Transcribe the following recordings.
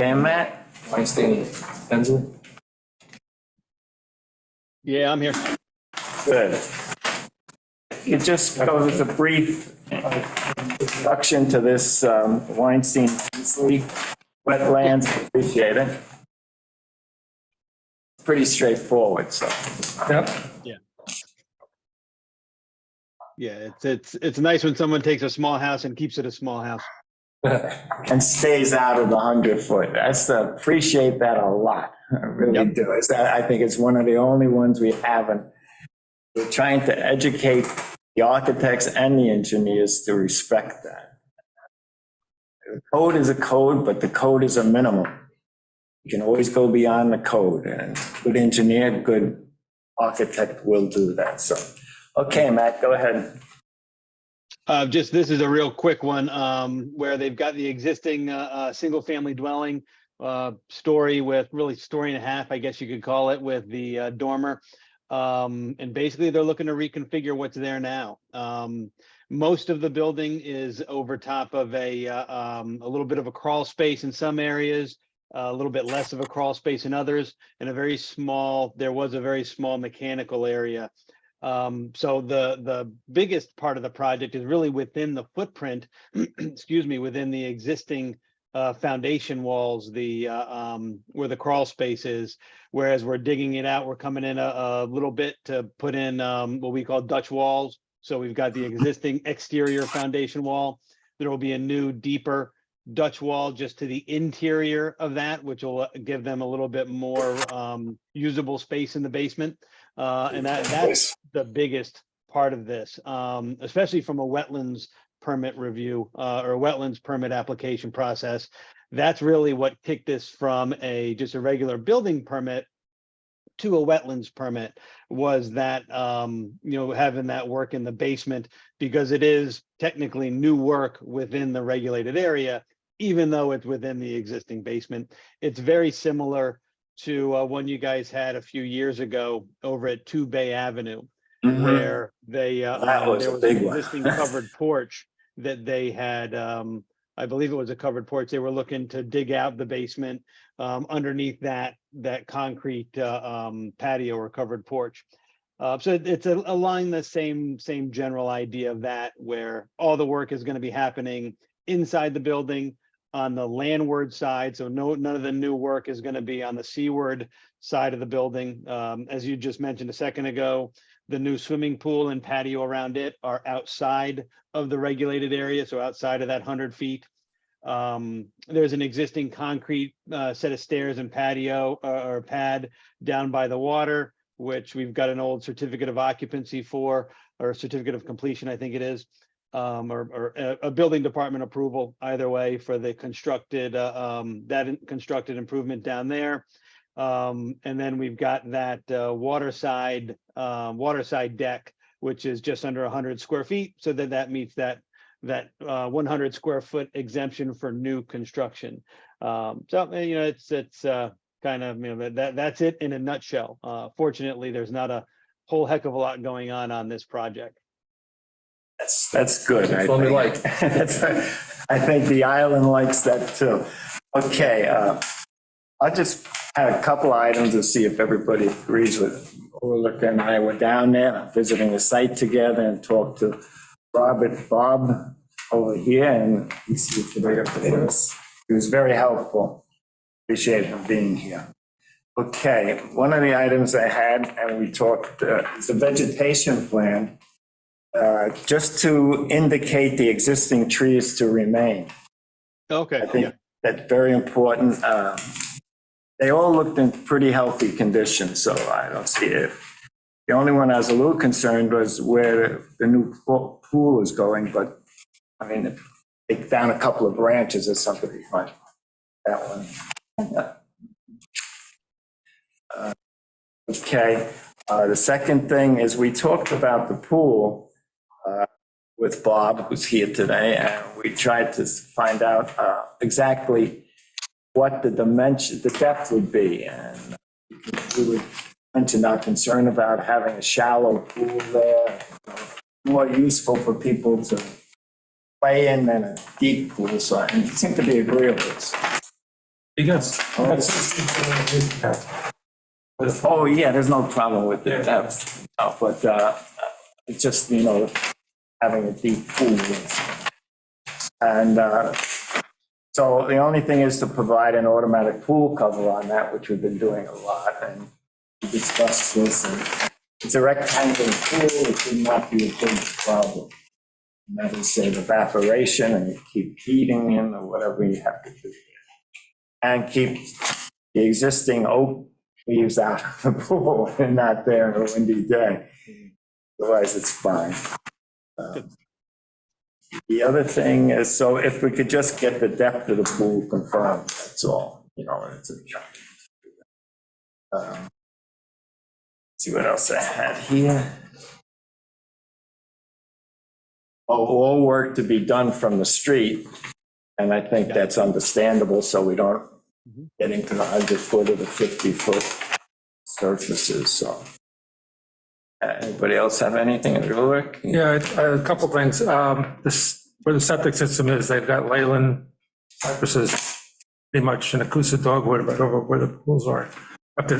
Okay, Matt? Weinstein, Hensley. Yeah, I'm here. Good. You just go with a brief introduction to this Weinstein Hensley wetlands. Appreciate it. Pretty straightforward, so. Yep. Yeah, it's nice when someone takes a small house and keeps it a small house. And stays out of the 100-foot. Appreciate that a lot. I really do. I think it's one of the only ones we haven't. We're trying to educate the architects and the engineers to respect that. The code is a code, but the code is a minimum. You can always go beyond the code, and good engineer, good architect will do that. So, okay, Matt, go ahead. This is a real quick one where they've got the existing single family dwelling story with really story and a half, I guess you could call it, with the dormer. And basically they're looking to reconfigure what's there now. Most of the building is over top of a little bit of a crawl space in some areas, a little bit less of a crawl space in others, and there was a very small mechanical area. So the biggest part of the project is really within the footprint, excuse me, within the existing foundation walls, where the crawl space is. Whereas we're digging it out, we're coming in a little bit to put in what we call Dutch walls. So we've got the existing exterior foundation wall. There will be a new, deeper Dutch wall just to the interior of that, which will give them a little bit more usable space in the basement. And that's the biggest part of this, especially from a wetlands permit review or wetlands permit application process. That's really what kicked this from just a regular building permit to a wetlands permit, was that having that work in the basement, because it is technically new work within the regulated area, even though it's within the existing basement. It's very similar to one you guys had a few years ago over at 2 Bay Avenue, where That was there a was big an one. existing covered porch that they had. I believe it was a covered porch. They were looking to dig out the basement underneath that concrete patio or covered porch. So it's along the same general idea of that, where all the work is going to be happening inside the building on the landward side. So none of the new work is going to be on the seaward side of the building. As you just mentioned a second ago, the new swimming pool and patio around it are outside of the regulated area, so outside of that 100 feet. There's an existing concrete set of stairs and patio or pad down by the water, which we've got an old certificate of occupancy for, or certificate of completion, I think it is, or a building department approval, either way, for the constructed constructed improvement down there. And then we've got that waterside deck, which is just under 100 square feet, so that meets that 100 square foot exemption for new construction. So it's kind of that's it in a nutshell. Fortunately, there's not a whole heck of a lot going on this project. That's good. That's what we like. I think the island likes that too. Okay, I'll just have a couple items to see if everybody agrees with. Ulrich and I were down there visiting the site together and talked to Bob over here, and he's here for this. He was very helpful. Appreciate him being here. Okay, one of the items I had, and we talked, is the vegetation plan, just to indicate the existing trees to remain. Okay. I think that's very important. They all looked in pretty healthy condition, so I don't see it. The only one I was a little concerned was where the new pool is going, but I mean, take down a couple of branches or something, fine. That one. Okay. The second thing is we talked about the pool with Bob, who's here today, and we tried to find out exactly what the depth would be. And we would mention our concern about having a shallow pool there, more useful for people to play in than a deep pool. So it seemed to be agreeable. You got. Oh, yeah, there's no problem with the depth, but it's just, having a deep pool. And so the only thing is to provide an automatic pool cover on that, which we've been doing a lot, and we discussed this, and it's a rectangular pool, it should not be a big problem. And that is save evaporation and keep heating in or whatever you have to do. And keep the existing oak leaves out of the pool and not there on a windy day. Otherwise, it's fine. The other thing is, so if we could just get the depth of the pool confirmed, that's all, it's a. See what else I had here. Oh, all work to be done from the street, and I think that's understandable, so we don't get into the 100-foot or the 50-foot surfaces, so. Anybody else have anything in real work? Yeah, a couple things. This, where the septic system is, they've got Leyland cypresses, pretty much an acoustic dogwood right over where the pools are. Up there,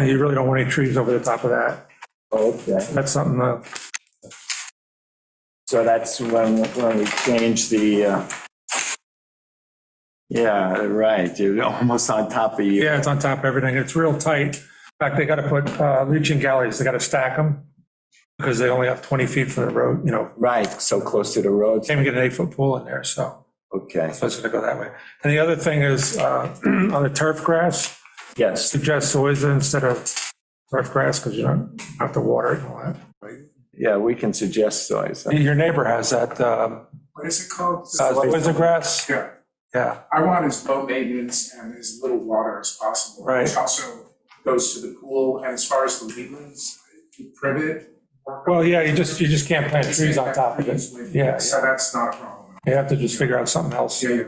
you really don't want any trees over the top of that. Okay, That's something so that's when we change the, yeah, right, you're almost on top of you. yeah, it's on top of everything. It's real tight. In fact, they got to put leaching galleys, they got to stack them because they only have 20 feet from the road, Right, so close to the road, can't even get an 8-foot pool in there, so okay, it's going to go that way. And the other thing is on the turf grass, yes, suggest zoysia instead of turf grass because you don't have to water it and all that. yeah, we can suggest those. Your neighbor has that What is it called? zoysia grass? Yeah, Yeah, I want as low maintenance and as little water as possible. Right. Which also goes to the pool, and as far as the weedlands, you privet. well, yeah, you just can't plant trees on top of it. Yeah, So that's not a problem. you have to just figure out something else. Yeah.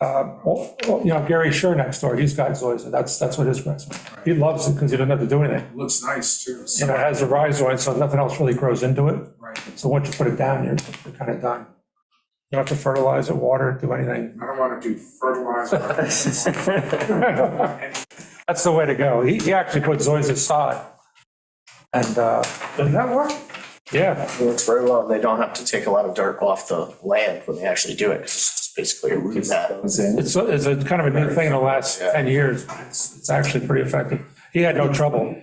Gary Scher next door, he's got zoysia, that's what his grass is. He loves it because he doesn't have to do anything. It looks nice too. It has a rhizoid, so nothing else really grows into it. Right. So once you put it down, you're kind of done. You don't have to fertilize it, water it, do anything. I don't want to do fertilizer. That's the way to go. He actually put zoysia sod. And, Does that work? yeah, It works very well. They don't have to take a lot of dirt off the land when they actually do it. It's just basically a root mat. it's a kind of a new thing in the last 10 years. It's actually pretty effective. He had no trouble.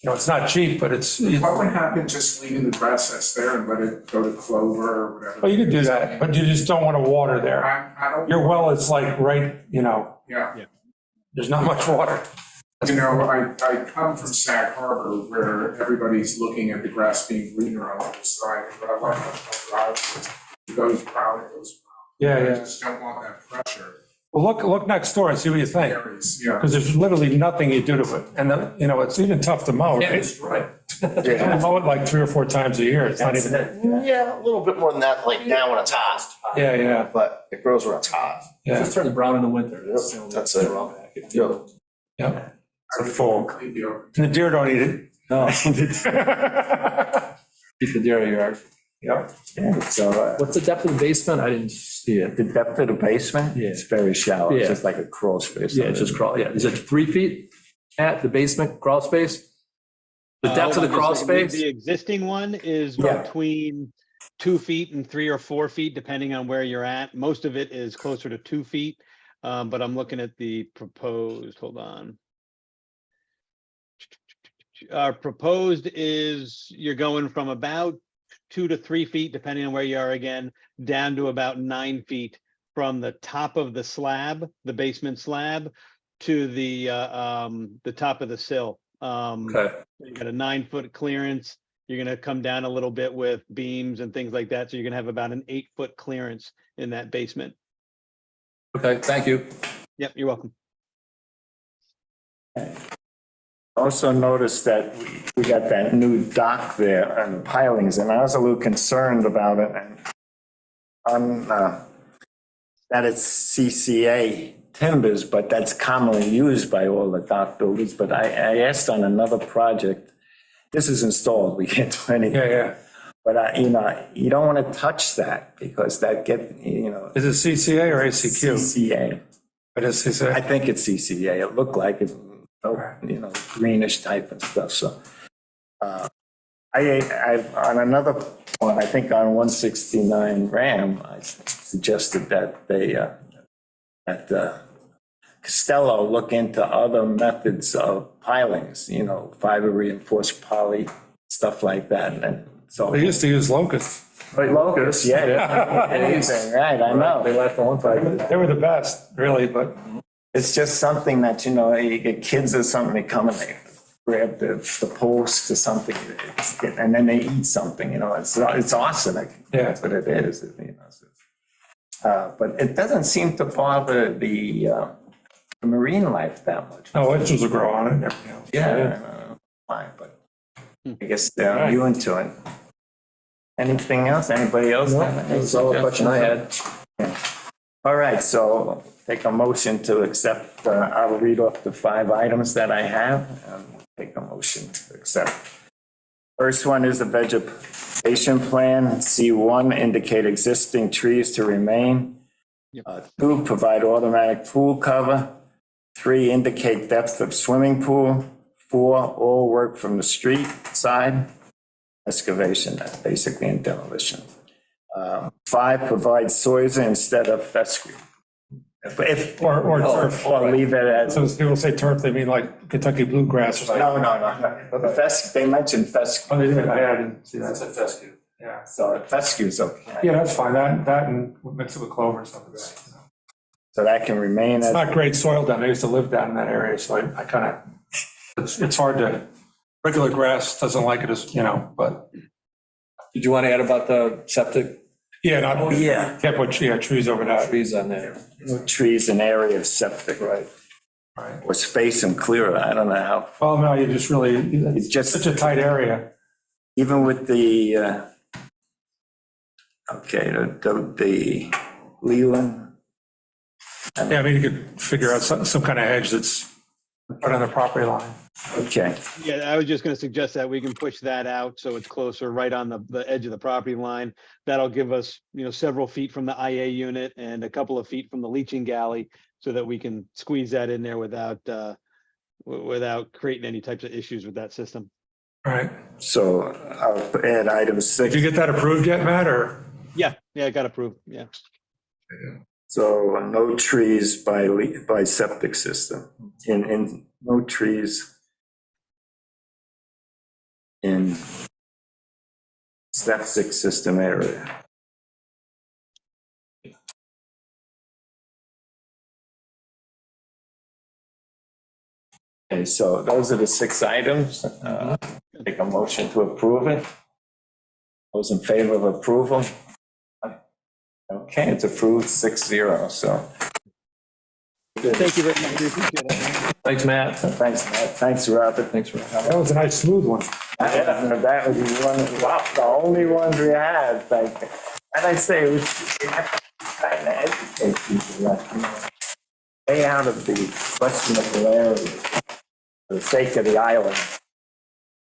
It's not cheap, but it's, What would happen just leaving the grass that's there and let it go to clover or whatever? well, you could do that, but you just don't want to water there. I don't. Your well is like right, Yeah. there's not much water. I come from Sag Harbor where everybody's looking at the grass being greener on the other side, but I like it goes brown, it goes Yeah, brown. I yeah. just don't want that pressure. Well, look next door and see what you think, Areas, yeah. because there's literally nothing you do to it. And, it's even tough to mow, right? Right. You can mow it like 3 or 4 times a year. It's not even, Yeah, a little bit more than that, like now when it's hot, yeah, but it grows when it's hot. yeah. Just turns brown in the winter. That's it. Yeah. I would full. completely over- And the deer don't eat it. No. Keep the deer out of your yard. Yeah, so What's the depth of the basement? I didn't see it. the depth of the basement, Yeah. it's very shallow, it's Yeah. just like a crawl space. Yeah, it's just crawl, yeah. Is it 3 feet at the basement crawl space? The depth of the crawl space? The existing one is Yeah. between 2 feet and 3 or 4 feet, depending on where you're at. Most of it is closer to 2 feet. But I'm looking at the proposed, hold on. Proposed is you're going from about 2 to 3 feet, depending on where you are again, down to about 9 feet from the top of the slab, the basement slab, to the top of the sill. Okay. You got a 9-foot clearance. You're gonna come down a little bit with beams and things like that. So you're gonna have about an 8-foot clearance in that basement. Okay, thank you. Yep, you're welcome. Also noticed that we got that new dock there and pilings, and I was a little concerned about it, and on, that it's CCA timbers, but that's commonly used by all the dock builders, but I asked on another project, this is installed, we can't do anything. Yeah. But, you don't want to touch that because that Is it CCA or ACQ? CCA. But it's, I think it's CCA. It looked like it, you know, greenish type and stuff, so. On another one, I think on 169 Ram, I suggested that Costello look into other methods of pilings, you know, fiber reinforced poly, stuff like that, and so. they used to use locust. Locust, yeah, amazing, right, I know. They last a long time. They were the best, really, but It's just something that, you know, you get kids or something, they come and they grab the post or something, and then they eat something, you know, it's awesome, that's what it is, you know. But it doesn't seem to bother the marine life that much. no, oysters will grow on it and everything else. Yeah, I don't know why, but I guess they're immune to it. Anything else? Anybody else? That was all the question I had. All right, so take a motion to accept, I'll read off the 5 items that I have, and take a motion to accept. First one is the vegetation plan. C1, indicate existing trees to remain. 2, provide automatic pool cover. 3, indicate depth of swimming pool. 4, all work from the street side. Excavation, that's basically in demolition. 5, provide soils instead of fescue. Or turf. Or leave it as. So people say turf, they mean like Kentucky bluegrass or something. No. The they mentioned fescue. Oh, they did, I didn't see that. That's a fescue. Yeah, So fescue's okay. yeah, that's fine, that and mix it with clover or something. It's So that can remain as, not great soil down there, I used to live down in that area, so I kind of, it's hard to, regular grass doesn't like it as, you know, but, Did you want to add about the septic yeah, not, yeah, can't put, trees over that. trees on there? no trees in area of septic. Right. Right. Or space them clearer, I don't know how, Well, no, you just really, it's just- such a tight area. even with the, the Leland. Yeah, I mean, you could figure out some kind of hedge that's right on the property line. Okay, Yeah, I was just gonna suggest that we can push that out so it's closer, right on the edge of the property line. That'll give us, you know, several feet from the IA unit and a couple of feet from the leaching galley so that we can squeeze that in there without creating any types of issues with that system. All right, so I'll add item did 6. you get that approved yet, Matt, or? Yeah, it got approved, yeah. So no trees by septic system, in no trees in septic system area. Okay, so those are the 6 items. Take a motion to approve it. Those in favor of approval? Okay, it's approved 6-0, so. Thank you very much, we appreciate it. Thanks, Matt. Thanks, Matt. Thanks, Robert. Thanks for coming. That was a nice smooth one. That was the only ones we had, thank you. And I say, we have to try to educate people, like, you know, stay out of the questionable areas for the sake of the island.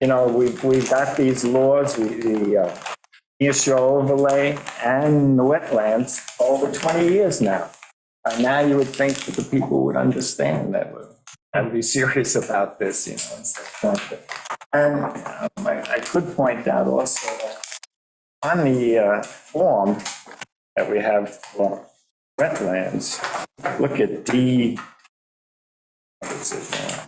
You know, we've got these laws, the nearshore overlay and the wetlands for over 20 years now. And now you would think that the people would understand that we're and be serious about this, you know, and stuff like that. And I could point out also that on the form that we have for wetlands, look at D. What is it now?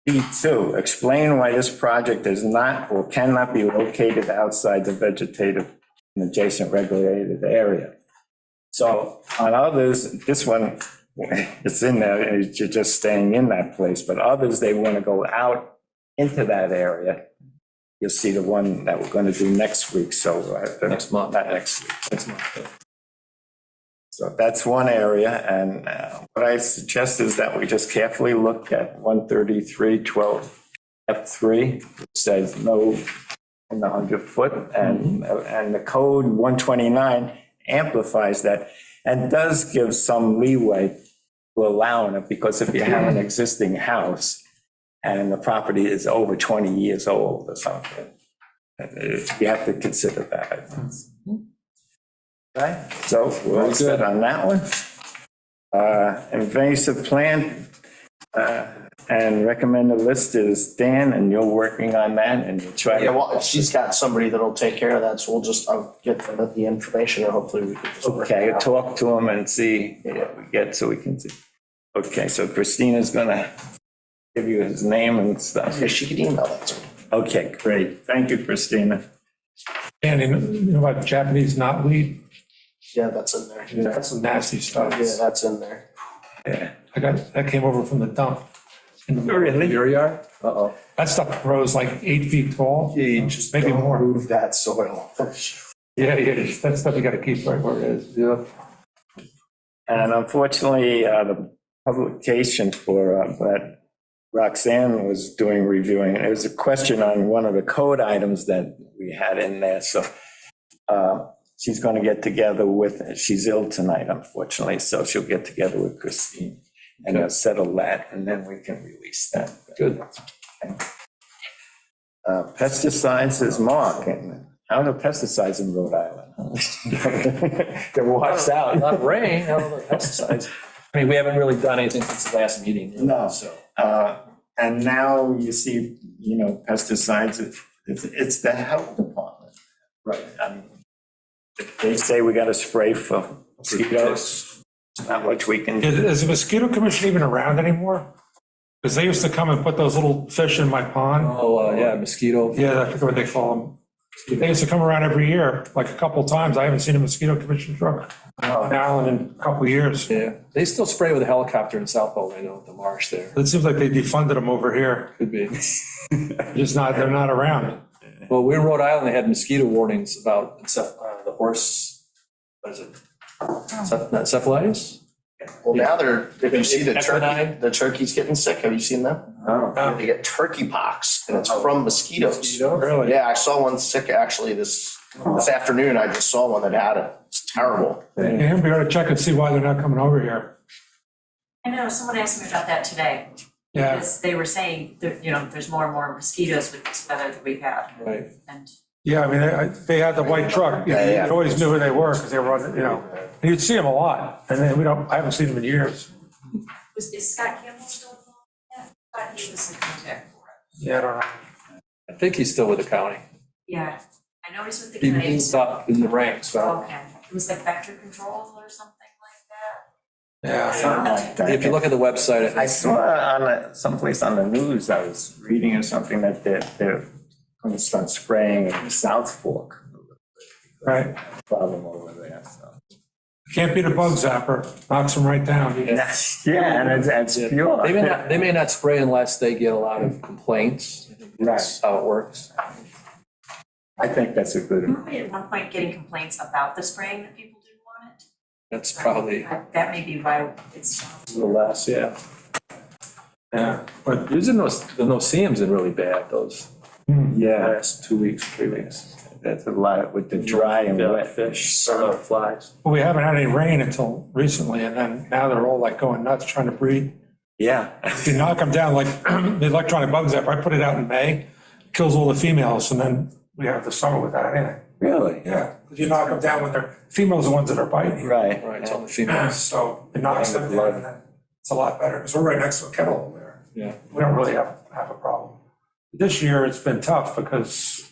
D2, explain why this project is not or cannot be located outside the vegetative and adjacent regulated area. So on others, this one, it's in there, and you're just staying in that place, but others, they want to go out into that area. You'll see the one that we're going to do next week, so. Next month. Not next week, next month. So that's one area, and what I suggest is that we just carefully look at 133.12 F3, which says no in the 100-foot, and the code 129 amplifies that and does give some leeway to allowing it, because if you have an existing house and the property is over 20 years old or something, You have to consider that, I think. Okay, so we're all set on that one. Invasive plant and recommended list is Dan, and you're working on that, and you try Yeah, to. well, she's got somebody that'll take care of that, so I'll get them the information and hopefully we can just work Okay, it out. talk to him and see what we get so we can see. Okay, so Christina's gonna give you his name and stuff. Yeah, she could email that to me. Okay, great. Thank you, Christina. And you know about Japanese knotweed? Yeah, that's in there. That's some nasty stuff. Yeah, that's in there. Yeah. That came over from the dump. Really? Your yard? Uh-oh. That stuff grows like 8 feet tall. Just Maybe don't more. move that soil. Yeah, that stuff you gotta keep right where it is. Yeah. And unfortunately, the publication for that Roxanne was doing reviewing, there was a question on one of the code items that we had in there, so she's going to get together with, she's ill tonight, unfortunately, so she'll get together with Christine and settle that, and then we can release that. Good. Pesticides is Mark, and how are the pesticides in Rhode Island? They're washed A out. lot of rain, how are the pesticides? I mean, we haven't really done anything since the last meeting. No. So. And now you see, pesticides, it's the health department. Right. I mean, if they say we got to spray for mosquitoes, there's not much we can do. Is the mosquito commission even around anymore? Because they used to come and put those little fish in my pond. Oh, yeah, mosquito. Yeah, I forget what they call them. They used to come around every year, like a couple times. I haven't seen a mosquito commission truck on Allen in a couple of years. Yeah, they still spray with a helicopter in South Bowl, I know, at the marsh there. It seems like they defunded them over here. Could be. They're not around. Well, we're in Rhode Island, they had mosquito warnings about the horse, what is it? Cephalitis? Well, now if you see the Equinine? turkey's getting sick. Have you seen them? Oh, They get turkey pox and it's from mosquitoes. Really? Yeah, I saw one sick actually this afternoon. I just saw one that had it. It's terrible. Yeah, we ought to check and see why they're not coming over here. I know, someone asked me about that today, Yeah, because they were saying that, there's more and more mosquitoes with this weather that we've had, Right. and yeah, I mean, they had the white truck. You always knew who they were because they were on, and you'd see them a lot. And then I haven't seen them in years. is Scott Campbell still involved in that? I thought he was in contact for it. Yeah, I don't know. I think he's still with the county. Yeah, I know he's with the He county. moved up in the ranks, so. Okay, it was like vector control or something like that? Yeah. something like that. If you look at the website, I saw someplace on the news, I was reading or something that they're going to start spraying in South Fork. Right. Problem over there, so. Can't beat a bug zapper. Knocks them right down. Yeah, and it's pure. they may not spray unless they get a lot of complaints. I think that's how it works. I think that's a good. Weren't we at one point getting complaints about the spraying that people didn't want it? That's probably a That may be why it's. little less, yeah. Yeah, but Using the no-see-ums are really bad, those Yeah, last 2 weeks, 3 weeks. that's a lot with the dry and wet. Fish, a lot of flies. we haven't had any rain until recently, and then now they're all like going nuts trying to breed. Yeah. If you knock them down, like the electronic bug zapper, I put it out in May, kills all the females, and then we have the summer with that anyway. Really? Yeah, because you knock them down when they're, females are the ones that are biting. Right. Right, it's on the females. So it knocks them down, and then it's a lot better, because we're right next to a kettle hole there. Yeah. We don't really have a problem. This year, it's been tough because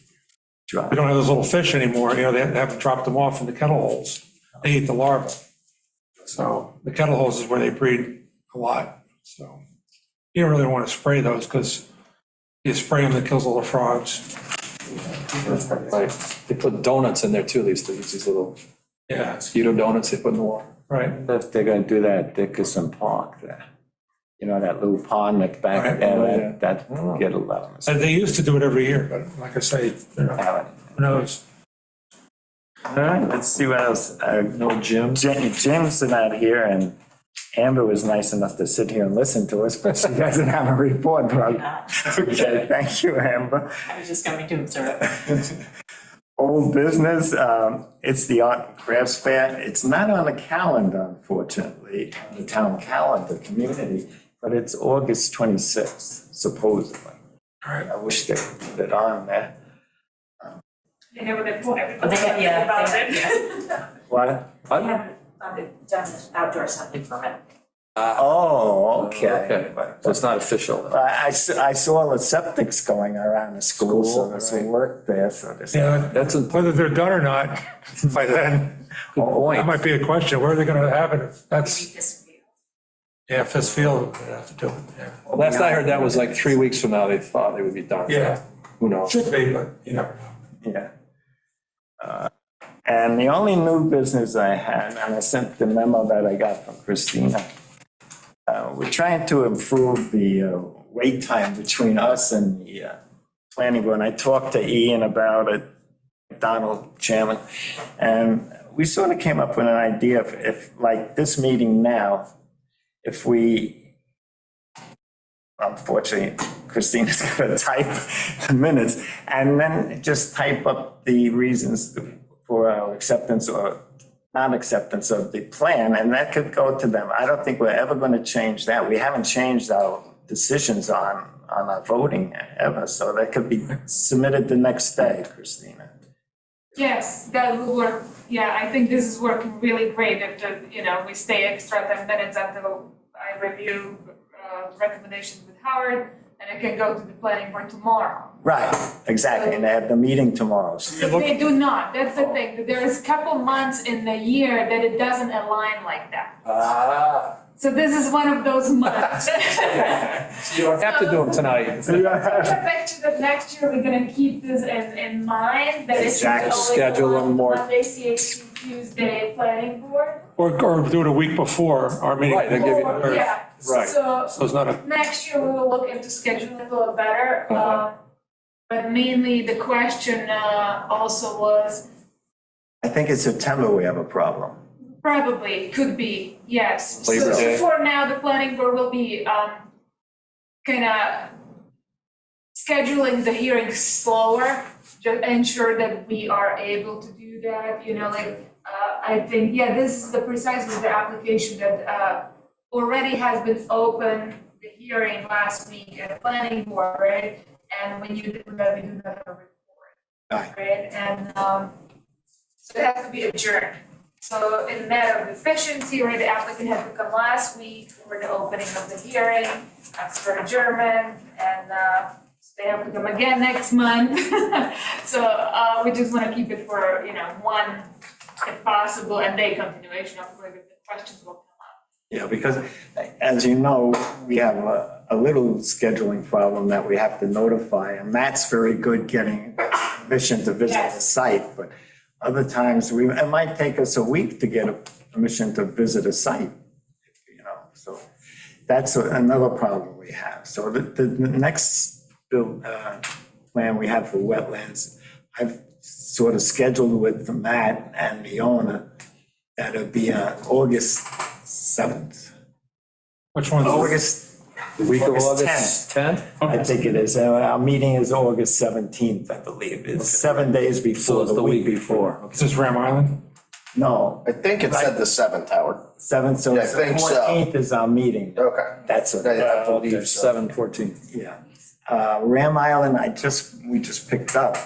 Dry. we don't have those little fish anymore, they haven't dropped them off in the kettle holes. They eat the larvae. So the kettle holes is where they breed a lot, so you don't really want to spray those because you spray them, that kills all the frogs. Right. They put donuts in there too, these little Yeah, mosquito donuts they put in the water. right. If they're gonna do that at Dickerson Park there, that little pond that's back Right. there, that get a lot of And they used to do it every year, but like I say, who knows? All right, let's see what else. No gym. Jim's not here, and Amber was nice enough to sit here and listen to us, but she doesn't have a report, bro. Okay, thank you, Amber. I was just coming to observe. Old business, it's the Art and Crafts Fair. It's not on the calendar, unfortunately, on the town calendar community, but it's August 26th, supposedly. Right. I wish they put it on there. They never did point. Oh, they have- yeah, About they it. What? We haven't done this outdoor septic permit. Oh, okay. Okay, so it's not official. I saw the septics going around the school, so School, there's right. some work there, so there's. Yeah, That's a whether they're done or not, by then, good that point. might be a question. Where are they gonna have it? If that's, Maybe this field. yeah, Fisk Field, they have to do it there. Well, last I heard, that was like 3 weeks from now, they thought they would be done. Yeah, Who knows? should be, but you never know. Yeah. And the only new business I had, and I sent the memo that I got from Christina, we're trying to improve the wait time between us and the planning board. And I talked to Ian about it, Donald Chairman, and we sort of came up with an idea if like this meeting now, if we, unfortunately, Christina's gonna type the minutes, and then just type up the reasons for our acceptance or non-acceptance of the plan, and that could go to them. I don't think we're ever gonna change that. We haven't changed our decisions on our voting ever, so that could be submitted the next day, Christina. Yes, that will work. Yeah, I think this is working really great if, we stay extra 10 minutes until I review recommendations with Howard, and it can go to the planning board tomorrow. Right, exactly, and they have the meeting tomorrow. But they do not. That's the thing. There's a couple months in the year that it doesn't align like that. Ah, So this is one of those months. so you don't have to do them tonight. Expect that next year we're gonna keep this in mind, that it's Exactly. always Schedule them on more. Monday, CHP, Tuesday, planning board. Or do it a week before our meeting. Right, they give you- Or, yeah, Right. so So it's not a, next year we will look into scheduling a little better. But mainly the question also was, I think in September we have a problem. probably, could be, yes. Labor So Day. for now, the planning board will be kinda scheduling the hearings slower, to ensure that we are able to do that, I think, yeah, this is precisely the application that already has been open, the hearing last week at the planning board, right? And when you do that, we do not have a report, Right. right? And so it has to be adjourned. So in a matter of efficiency, right, the applicant had to come last week for the opening of the hearing, ask for adjournment, and they have to come again next month. So we just want to keep it for, one, if possible, and day continuation, of course, if the questions will come up. Yeah, because as you know, we have a little scheduling problem that we have to notify, and Matt's very good getting permission to visit the Yes. site, but other times it might take us a week to get a permission to visit a site, so that's another problem we have. So the next plan we have for wetlands, I've sort of scheduled with Matt and the owner, that'll be August 7th. which one's? August, The week of August August 10th? I think it is. Our meeting is August 17th, I believe. It's 7 days So before, it's the week before. Is this Ram Island? No, I think it said the 7th, Howard. 7th, so Yeah, I it's the think so. 14th is our meeting. Okay. That's it. I believe so. 7/14. Yeah. Ram Island, we just picked up.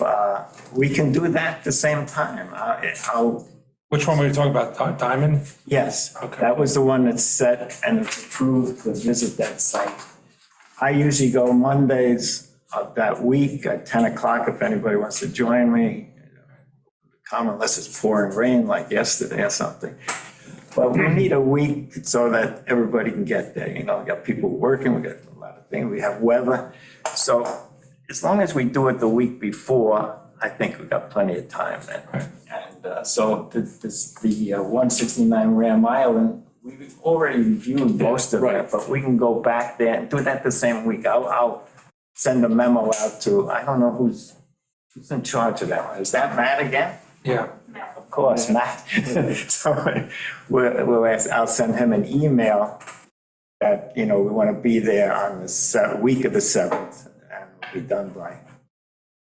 We can do that at the same time. Which one were you talking about? Diamond? Yes, Okay. that was the one that's set and it's approved to visit that site. I usually go Mondays of that week at 10 o'clock if anybody wants to join me. Come unless it's pouring rain like yesterday or something. But we need a week so that everybody can get there, we got people working, we got a lot of things, we have weather. So as long as we do it the week before, I think we've got plenty of time then. And so the 169 Ram Island, we've already reviewed most of Right. it, but we can go back there and do that the same week. I'll send a memo out to, I don't know who's in charge of that one. Is that Matt again? Yeah. Of course, Matt. So I'll send him an email that, we want to be there on the week of the 7th and we'll be done by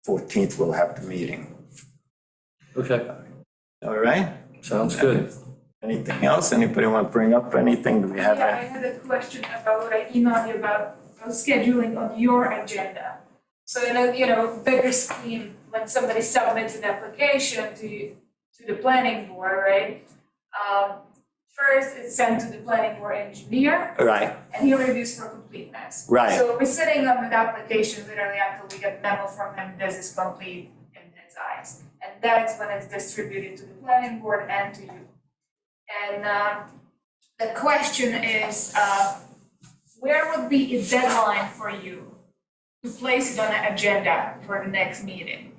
14th, we'll have the meeting. Okay, All right? sounds good. Anything else? Anybody want to bring up anything? Do we have? Yeah, I had a question about what I emailed you about scheduling on your agenda. So in a, bigger scheme, when somebody submits an application to the planning board, right? First, it's sent to the planning board engineer, Right, and he reviews for completeness. Right. So we're sitting on the application literally until we get memo from him, this is complete in his eyes. And that's when it's distributed to the planning board and to you. And the question is, where would be a deadline for you to place it on an agenda for the next meeting?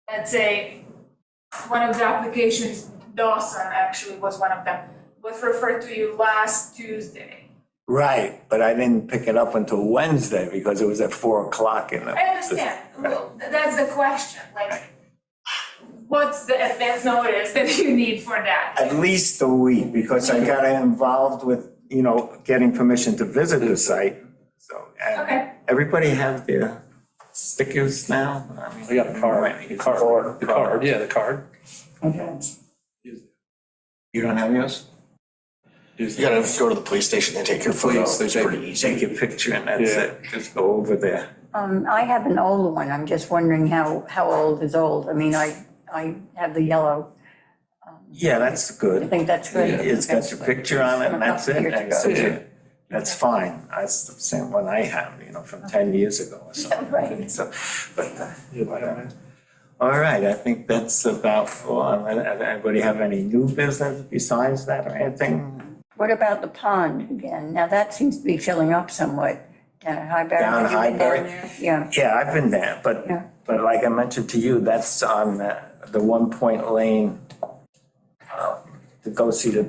Let's say one of the applications, Dawson actually was one of them, was referred to you last Tuesday. right, but I didn't pick it up until Wednesday because it was at 4:00 in the. I understand, well, that's the question, like, what's the advance notice that you need for that? At least a week, because I got involved with, getting permission to visit the site, so. and Okay. Everybody have their stickers now? I mean, We got a card, the card, yeah, the card. You don't have yours? You gotta go to the police station and take your photo, Police, they it's take- pretty easy. Take your picture and that's Yeah. it, just go over there. I have an old one. I'm just wondering how old is old. I mean, I have the yellow. Yeah, that's I good. think that's good. It's got your picture on it and that's it. Years That's ago. it. That's fine. That's the same one I have, from 10 years ago or something. Right. So, but, all right, I think that's about all. Anybody have any new business besides that or anything? What about the pond again? Now that seems to be filling up somewhat down at Highbury. Down Have you been Highbury? down there? Yeah. Yeah, I've been there, Yeah. but like I mentioned to you, that's on the One Point Lane to go see the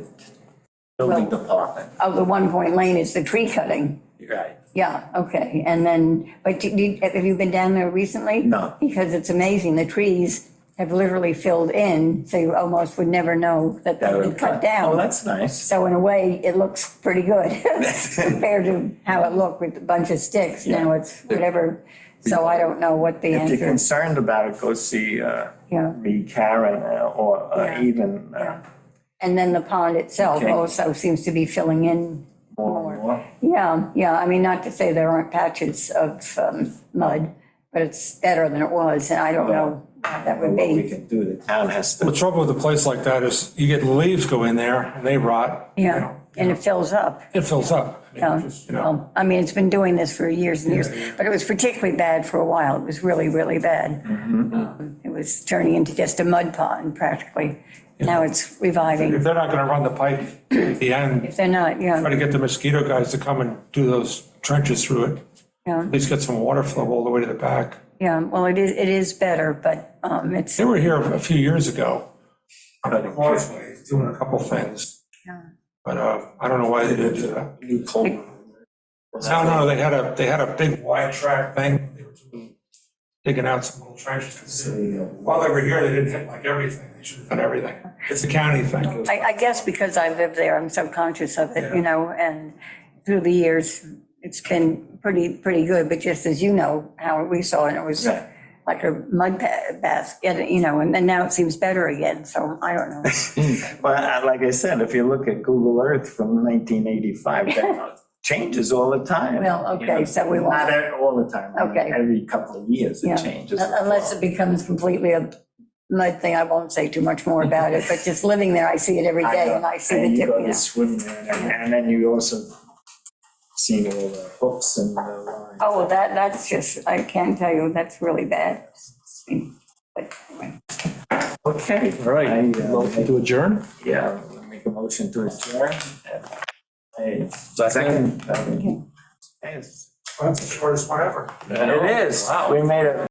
building department. Oh, the 1 Point Lane is the tree cutting. Right. Yeah, okay. And then, but have you been down there recently? No. Because it's amazing. The trees have literally filled in, so you almost would never know that they've been cut Oh, down. that's nice. So in a way, it looks pretty good compared to how it looked with a bunch of sticks. Now it's whatever. So I don't know what the If answer you're is. concerned about it, go see Yeah. me, Karen, or Yeah. even Yeah. And then the pond itself Okay. also seems to be filling in more and more. Yeah. I mean, not to say there aren't patches of mud, but it's better than it was. And I don't know what that would What we be. can do, the town has The to, trouble with a place like that is you get leaves go in there and they rot. Yeah. And it fills up. It fills up. I mean, Yeah. just, Well, I mean, it's been doing this for years and years, but it was particularly bad for a while. It was really, really bad. It was turning into just a mud pond practically. Now it's If reviving. they're not gonna run the pipe at the end, If they're not, try yeah, to get the mosquito guys to come and do those trenches through it. yeah, At least get some water flow all the way to the back. yeah. Well, it is better, but it's, They were here a few years ago, causeway, doing a couple things. Yeah. But I don't know why they didn't do that. New culvert. No, they had a big wide track thing. They were doing- digging out some little trenches. While they were here, they didn't hit like everything. They should have done everything. It's a county thing. I guess because I live there, I'm so conscious of it, and through the years, it's been pretty good, but just as you know, how we saw it, it was Right. like a mud bath, and then now it seems better again, so I don't know. well, like I said, if you look at Google Earth from 1985, that changes all the time. Well, okay, so we won't- Not all the time. I mean, Okay. Every couple of years Yeah, it changes. unless it becomes completely a mud thing, I won't say too much more about it, but just living there, I see it every day, and I see the And you tip, go to swim there, and then you also see all the hooks and the lines. Oh, well, that's just, I can't tell you, that's really bad. But anyway. Okay. All right, I, motion to adjourn? Yeah, I'll make a motion to adjourn. Hey, Second. second. Yes. That's the shortest one ever. It is. Wow. We made it.